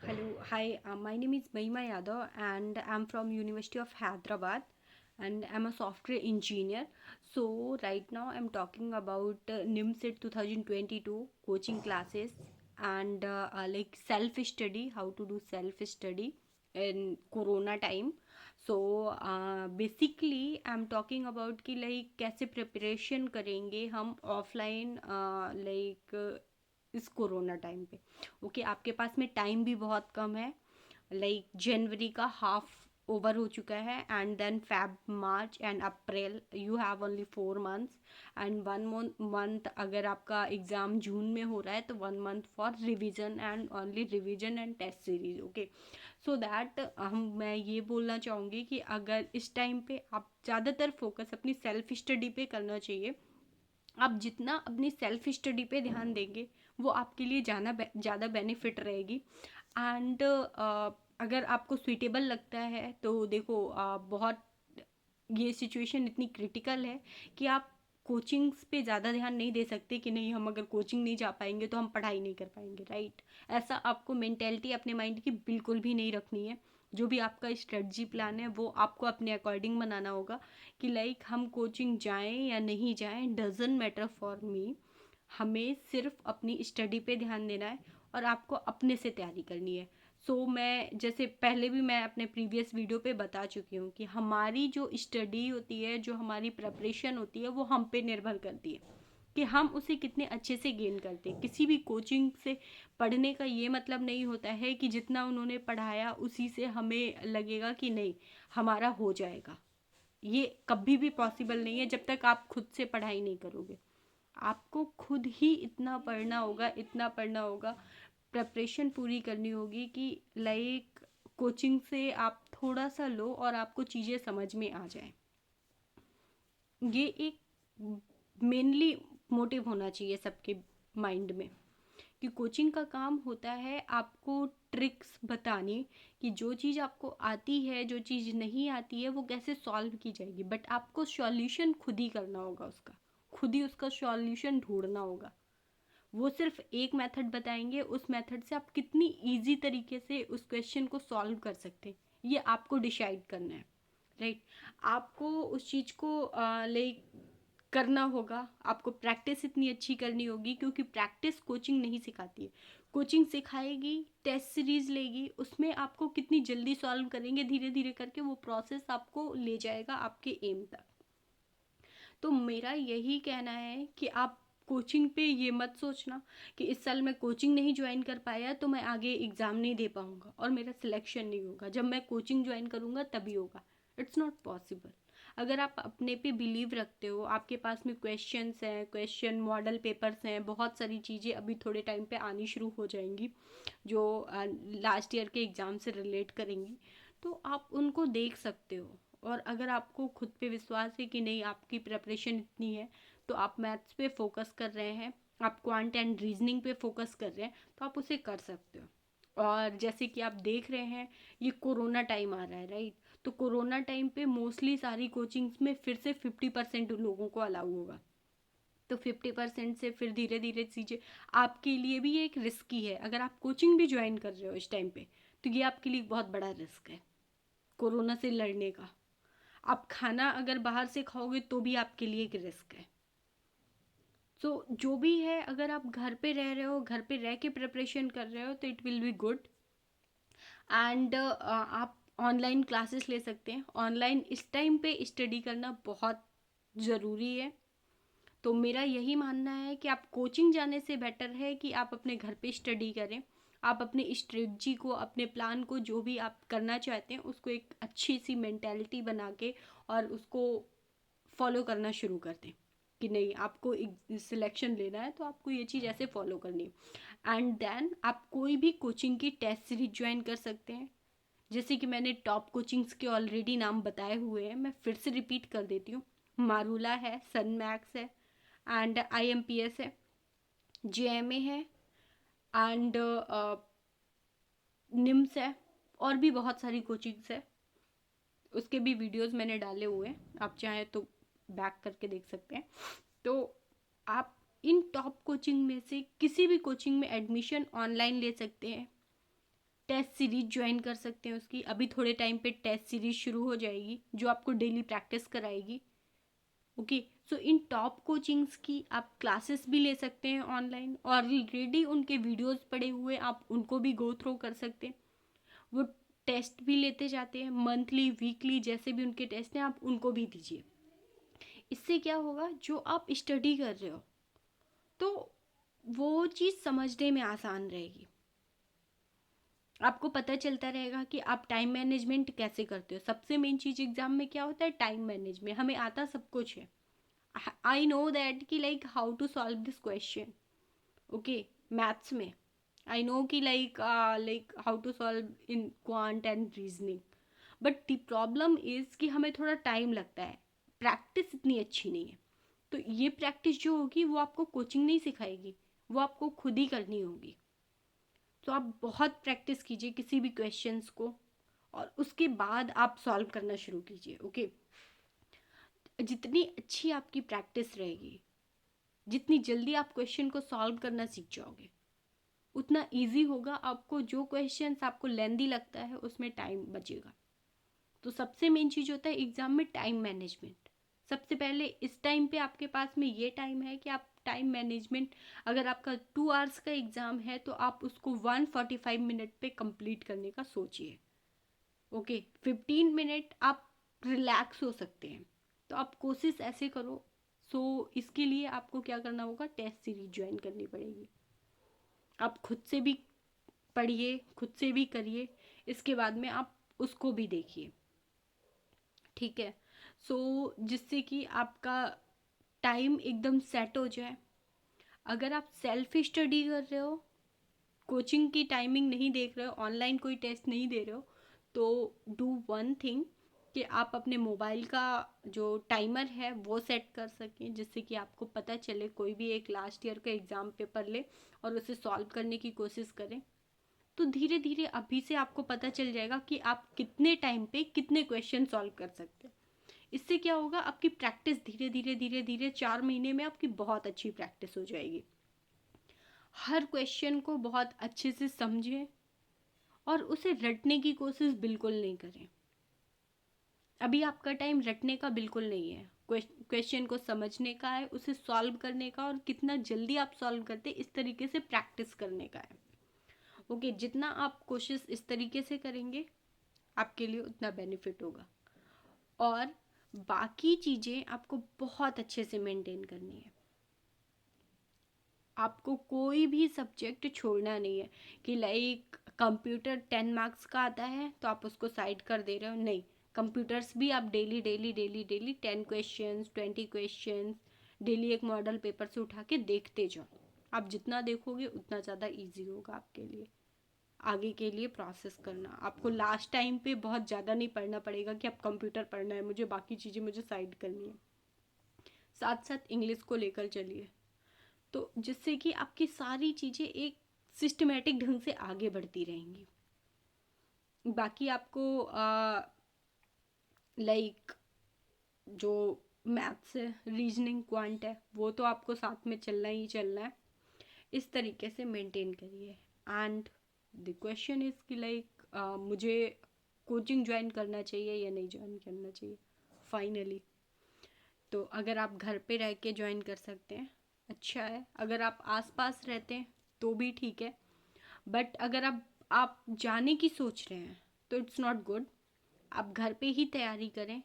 Hi. My name is Mahima Yadav, and I'm from University of Hyderabad, and I'm a software engineer. So right now I'm talking about NIMSET 2022 coaching classes and like self study, how to do self study in Corona time. So basically I'm talking about कि like कैसे preparation करेंगे हम offline इस corona time पे। Okay, आपके पास में time भी बहुत कम है। लाइक जनवरी का हाफ ओवर हो चुका है and then Feb March and April you have only 4 months and 1 month अगर आपका एग्ज़ाम जून में हो रहा है तो 1 month for revision and only revision and test series. Okay, so that मैं ये बोलना चाहूँगी कि अगर इस टाइम पे आप ज़्यादातर फोकस अपनी सेल्फ स्टडी पे करना चाहिए। आप जितना अपनी सेल्फ स्टडी पे ध्यान देंगे वो आपके लिए ज़्यादा बेनिफिट रहेगी। एंड अगर आपको सुइटेबल लगता है तो देखो बहुत ये सिचुएशन इतनी क्रिटिकल है कि आप कोचिंग्स पे ज़्यादा ध्यान नहीं दे सकते कि नहीं हम अगर कोचिंग नहीं जा पाएंगे तो हम पढ़ाई नहीं कर पाएंगे, राइट। ऐसा आपको मेंटेलिटी अपने माइंड की बिल्कुल भी नहीं रखनी है। जो भी आपका स्ट्रेटजी प्लान है वो आपको अपने अकॉर्डिंग बनाना होगा कि लाइक हम कोचिंग जाएं या नहीं जाएं डजेंट मैटर फॉर मी। हमें सिर्फ अपनी स्टडी पे ध्यान देना है और आपको अपने से तैयारी करनी है। मैं जैसे पहले भी मैं अपने प्रीवियस वीडियो पे बता चुकी हूँ कि हमारी जो स्टडी होती है, जो हमारी प्रिपरेशन होती है वो हम पे निर्भर करती है कि हम उसे कितने अच्छे से गेन करते हैं। किसी भी कोचिंग से पढ़ने का ये मतलब नहीं होता है कि जितना उन्होंने पढ़ाया उसी से हमें लगेगा कि नहीं हमारा हो जाएगा। ये कभी भी पॉसिबल नहीं है जब तक आप खुद से पढ़ाई नहीं करोगे। आपको खुद ही इतना पढ़ना होगा, इतना पढ़ना होगा, प्रिपरेशन पूरी करनी होगी कि लाइक कोचिंग से आप थोड़ा सा लो और आपको चीज़ें समझ में आ जाए। ये एक मेनली मोटिव होना चाहिए सबके माइंड में कि कोचिंग का काम होता है आपको ट्रिक्स बतानी कि जो चीज़ आपको आती है, जो चीज़ नहीं आती है वो कैसे सॉल्व की जाएगी, बट आपको सॉल्यूशन खुद ही करना होगा उसका, खुद ही उसका सॉल्यूशन ढूंढना होगा। वो सिर्फ एक मेथड बताएंगे, उस मेथड से आप कितनी इजी तरीके से उस क्वेश्चन को सॉल्व कर सकते हैं ये आपको डिसाइड करना है, राइट। आपको उस चीज़ को लाइक करना होगा, आपको प्रैक्टिस इतनी अच्छी करनी होगी क्योंकि प्रैक्टिस कोचिंग नहीं सिखाती है। कोचिंग सिखाएगी, टेस्ट सीरीज लेगी, उसमें आपको कितनी जल्दी सॉल्व करेंगे धीरे धीरे करके वो प्रोसेस आपको ले जाएगा आपके एम तक। तो मेरा यही कहना है कि आप कोचिंग पे ये मत सोचना कि इस साल मैं कोचिंग नहीं ज्वाइन कर पाया तो मैं आगे एग्ज़ाम नहीं दे पाऊँगा और मेरा सिलेक्शन नहीं होगा, जब मैं कोचिंग ज्वाइन करूँगा तभी होगा। It's not possible. अगर आप अपने पे बिलीव रखते हो, आपके पास में क्वेश्चंस हैं, क्वेश्चन मॉडल पेपर्स हैं, बहुत सारी चीज़ें अभी थोड़े टाइम पे आनी शुरू हो जाएंगी जो लास्ट ईयर के एग्ज़ाम से रिलेट करेंगी, तो आप उनको देख सकते हो। और अगर आपको खुद पे विश्वास है कि नहीं आपकी प्रिपरेशन इतनी है तो आप मैथ्स पे फोकस कर रहे हैं, आप क्वांट एंड रीजनिंग पे फोकस कर रहे हैं, तो आप उसे कर सकते हो। और जैसे कि आप देख रहे हैं ये कोरोना टाइम आ रहा है, राइट। तो कोरोना टाइम पे मोस्टली सारी कोचिंग्स में फिर से 50% लोगों को अलाउ होगा। तो 50% से फिर धीरे धीरे चीज़ें आपके लिए भी ये एक रिस्की है। अगर आप कोचिंग भी ज्वाइन कर रहे हो इस टाइम पे तो ये आपके लिए एक बहुत बड़ा रिस्क है कोरोना से लड़ने का। आप खाना अगर बाहर से खाओगे तो भी आपके लिए एक रिस्क है। जो भी है, अगर आप घर पे रह रहे हो, घर पे रह के प्रिपरेशन कर रहे हो तो it will be good. And आप ऑनलाइन क्लासेस ले सकते हैं। ऑनलाइन इस टाइम पे स्टडी करना बहुत ज़रूरी है। तो मेरा यही मानना है कि आप कोचिंग जाने से बेटर है कि आप अपने घर पे स्टडी करें। आप अपने स्ट्रेटजी को, अपने प्लान को, जो भी आप करना चाहते हैं उसको एक अच्छी सी मेंटेलिटी बना के और उसको फॉलो करना शुरू कर दें कि नहीं आपको एक सिलेक्शन लेना है तो आपको ये चीज़ ऐसे फॉलो करनी है। एंड देन आप कोई भी कोचिंग की टेस्ट सीरीज ज्वाइन कर सकते हैं। जैसे कि मैंने टॉप कोचिंग्स के ऑलरेडी नाम बताए हुए हैं, मैं फिर से रिपीट कर देती हूँ। मारूला है, सन मैक्स है, एंड IMPS है, JMA है, एंड निम्स है, और भी बहुत सारी कोचिंग्स है। उसके भी वीडियोस मैंने डाले हुए हैं, आप चाहें तो बैक करके देख सकते हैं। तो आप इन टॉप कोचिंग में से किसी भी कोचिंग में एडमिशन ऑनलाइन ले सकते हैं। टेस्ट सीरीज ज्वाइन कर सकते हैं उसकी। अभी थोड़े टाइम पे टेस्ट सीरीज शुरू हो जाएगी जो आपको डेली प्रैक्टिस कराएगी। ओके, सो इन टॉप कोचिंग्स की आप क्लासेस भी ले सकते हैं ऑनलाइन, और ऑलरेडी उनके वीडियोस पड़े हुए, आप उनको भी गो थ्रू कर सकते हैं। वो टेस्ट भी लेते जाते हैं, मंथली वीकली जैसे भी उनके टेस्ट हैं आप उनको भी दीजिए। इससे क्या होगा, जो आप स्टडी कर रहे हो तो वो चीज़ समझने में आसान रहेगी। आपको पता चलता रहेगा कि आप टाइम मैनेजमेंट कैसे करते हो। सबसे मेन चीज़ एग्जाम में क्या होता है, टाइम मैनेजमेंट। हमें आता सब कुछ है, आई नो दैट कि like how to solve this question, okay, maths में आई नो कि like how to solve in quant and reasoning, but the problem is कि हमें थोड़ा टाइम लगता है, प्रैक्टिस इतनी अच्छी नहीं है। तो ये प्रैक्टिस जो होगी वो आपको कोचिंग नहीं सिखाएगी, वो आपको खुद ही करनी होगी। तो आप बहुत प्रैक्टिस कीजिए किसी भी क्वेश्चंस को, और उसके बाद आप सॉल्व करना शुरू कीजिए। ओके, जितनी अच्छी आपकी प्रैक्टिस रहेगी, जितनी जल्दी आप क्वेश्चन को सॉल्व करना सीख जाओगे, उतना इजी होगा आपको। जो क्वेश्चंस आपको लेंदी लगता है उसमें टाइम बचेगा। तो सबसे मेन चीज़ होता है एग्जाम में टाइम मैनेजमेंट। सबसे पहले इस टाइम पे आपके पास में ये टाइम है कि आप टाइम मैनेजमेंट, अगर आपका 2 आवर्स का एग्ज़ाम है तो आप उसको 145 मिनट पे कंप्लीट करने का सोचिए। ओके, 15 मिनट आप रिलैक्स हो सकते हैं, तो आप कोशिश ऐसे करो। सो इसके लिए आपको क्या करना होगा, टेस्ट सीरीज ज्वाइन करनी पड़ेगी। आप खुद से भी पढ़िए, खुद से भी करिए, इसके बाद में आप उसको भी देखिए। ठीक है, सो जिससे कि आपका टाइम एकदम सेट हो जाए। अगर आप सेल्फ स्टडी कर रहे हो, कोचिंग की टाइमिंग नहीं देख रहे हो, ऑनलाइन कोई टेस्ट नहीं दे रहे हो, तो डू वन थिंग कि आप अपने मोबाइल का जो टाइमर है वो सेट कर सकें, जिससे कि आपको पता चले कोई भी एक लास्ट ईयर का एग्ज़ाम पेपर ले और उसे सॉल्व करने की कोशिश करें। तो धीरे धीरे अभी से आपको पता चल जाएगा कि आप कितने टाइम पे कितने क्वेश्चन सॉल्व कर सकते हैं। इससे क्या होगा, आपकी प्रैक्टिस धीरे धीरे धीरे धीरे 4 महीने में आपकी बहुत अच्छी प्रैक्टिस हो जाएगी। हर क्वेश्चन को बहुत अच्छे से समझें और उसे रटने की कोशिश बिल्कुल नहीं करें। अभी आपका टाइम रटने का बिल्कुल नहीं है, क्वेश्चन को समझने का है, उसे सॉल्व करने का, और कितना जल्दी आप सॉल्व करते इस तरीके से प्रैक्टिस करने का है। ओके, जितना आप कोशिश इस तरीके से करेंगे आपके लिए उतना बेनिफिट होगा। और बाकी चीज़ें आपको बहुत अच्छे से मेंटेन करनी है। आपको कोई भी सब्जेक्ट छोड़ना नहीं है कि लाइक कंप्यूटर 10 मार्क्स का आता है तो आप उसको साइड कर दे रहे हो, नहीं। कंप्यूटर्स भी आप daily daily daily daily 10 questions 20 questions daily एक मॉडल पेपर से उठा के देखते जाओ। आप जितना देखोगे उतना ज़्यादा इजी होगा आपके लिए आगे के लिए प्रोसेस करना। आपको लास्ट टाइम पे बहुत ज़्यादा नहीं पढ़ना पड़ेगा कि अब कंप्यूटर पढ़ना है मुझे, बाकी चीज़ें मुझे साइड करनी है। साथ साथ इंग्लिश को लेकर चलिए, तो जिससे कि आपकी सारी चीज़ें एक सिस्टमेटिक ढंग से आगे बढ़ती रहेंगी। बाकी आपको लाइक जो मैथ्स है, रीजनिंग, क्वांट है, वो तो आपको साथ में चलना ही चलना है। इस तरीके से मेंटेन करिए। एंड द क्वेश्चन इज़ कि लाइक मुझे कोचिंग ज्वाइन करना चाहिए या नहीं ज्वाइन करना चाहिए। फाइनली तो अगर आप घर पे रह के ज्वाइन कर सकते हैं अच्छा है, अगर आप आसपास रहते हैं तो भी ठीक है, बट अगर आप जाने की सोच रहे हैं तो इट्स नॉट गुड। आप घर पे ही तैयारी करें,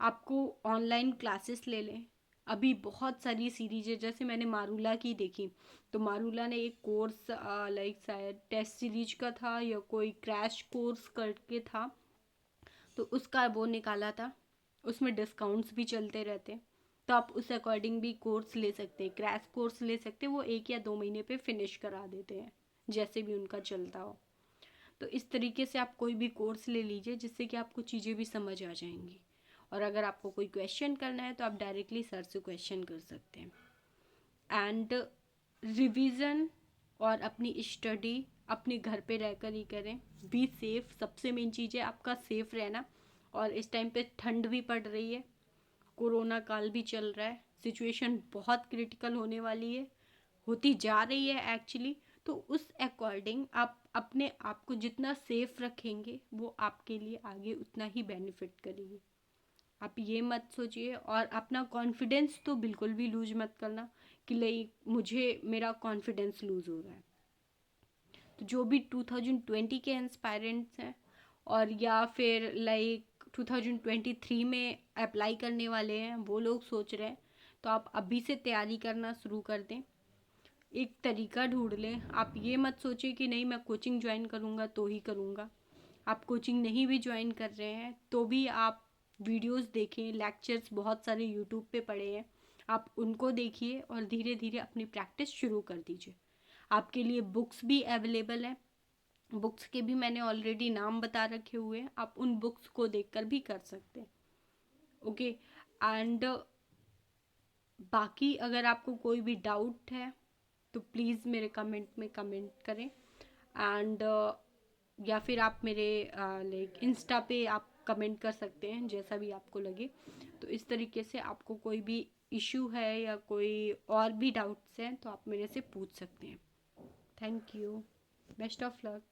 आपको ऑनलाइन क्लासेस ले लें। अभी बहुत सारी सीरीज है, जैसे मैंने मारूला की देखी, तो मारूला ने एक कोर्स लाइक शायद टेस्ट सीरीज का था या कोई क्रैश कोर्स करके था, तो उसका वो निकाला था। उसमें डिस्काउंट्स भी चलते रहते हैं, तो आप उस अकॉर्डिंग भी कोर्स ले सकते हैं, क्रैश कोर्स ले सकते हैं। वो 1 या 2 महीने पे फिनिश करा देते हैं, जैसे भी उनका चलता हो। तो इस तरीके से आप कोई भी कोर्स ले लीजिए जिससे कि आपको चीज़ें भी समझ आ जाएंगी। और अगर आपको कोई क्वेश्चन करना है तो आप डायरेक्टली सर से क्वेश्चन कर सकते हैं। एंड रिवीजन और अपनी स्टडी अपने घर पे रहकर ही करें। बी सेफ, सबसे मेन चीज़ है आपका सेफ रहना। और इस टाइम पे ठंड भी पड़ रही है, कोरोना काल भी चल रहा है, सिचुएशन बहुत क्रिटिकल होने वाली है, होती जा रही है एक्चुअली। तो उस अकॉर्डिंग आप अपने आप को जितना सेफ रखेंगे वो आपके लिए आगे उतना ही बेनिफिट करेगी। आप ये मत सोचिए, और अपना कॉन्फिडेंस तो बिल्कुल भी लूज मत करना कि लाइक मुझे मेरा कॉन्फिडेंस लूज हो रहा है। तो जो भी 2020 के इंस्पायरेंट्स हैं और या फिर लाइक 2023 में अप्लाई करने वाले हैं, वो लोग सोच रहे हैं, तो आप अभी से तैयारी करना शुरू कर दें। एक तरीका ढूंढ लें। आप ये मत सोचिए कि नहीं मैं कोचिंग ज्वाइन करूँगा तो ही करूँगा। आप कोचिंग नहीं भी ज्वाइन कर रहे हैं तो भी आप वीडियोस देखें, लेक्चर्स बहुत सारे यूट्यूब पे पड़े हैं, आप उनको देखिए और धीरे धीरे अपनी प्रैक्टिस शुरू कर दीजिए। आपके लिए बुक्स भी अवेलेबल हैं, बुक्स के भी मैंने ऑलरेडी नाम बता रखे हुए हैं, आप उन बुक्स को देखकर भी कर सकते हैं। ओके, एंड बाकी अगर आपको कोई भी डाउट है तो प्लीज़ मेरे कमेंट में कमेंट करें, एंड या फिर आप मेरे लाइक इंस्टा पे आप कमेंट कर सकते हैं, जैसा भी आपको लगे। तो इस तरीके से आपको कोई भी इशू है या कोई और भी डाउट्स हैं तो आप मेरे से पूछ सकते हैं। Thank you, best of luck.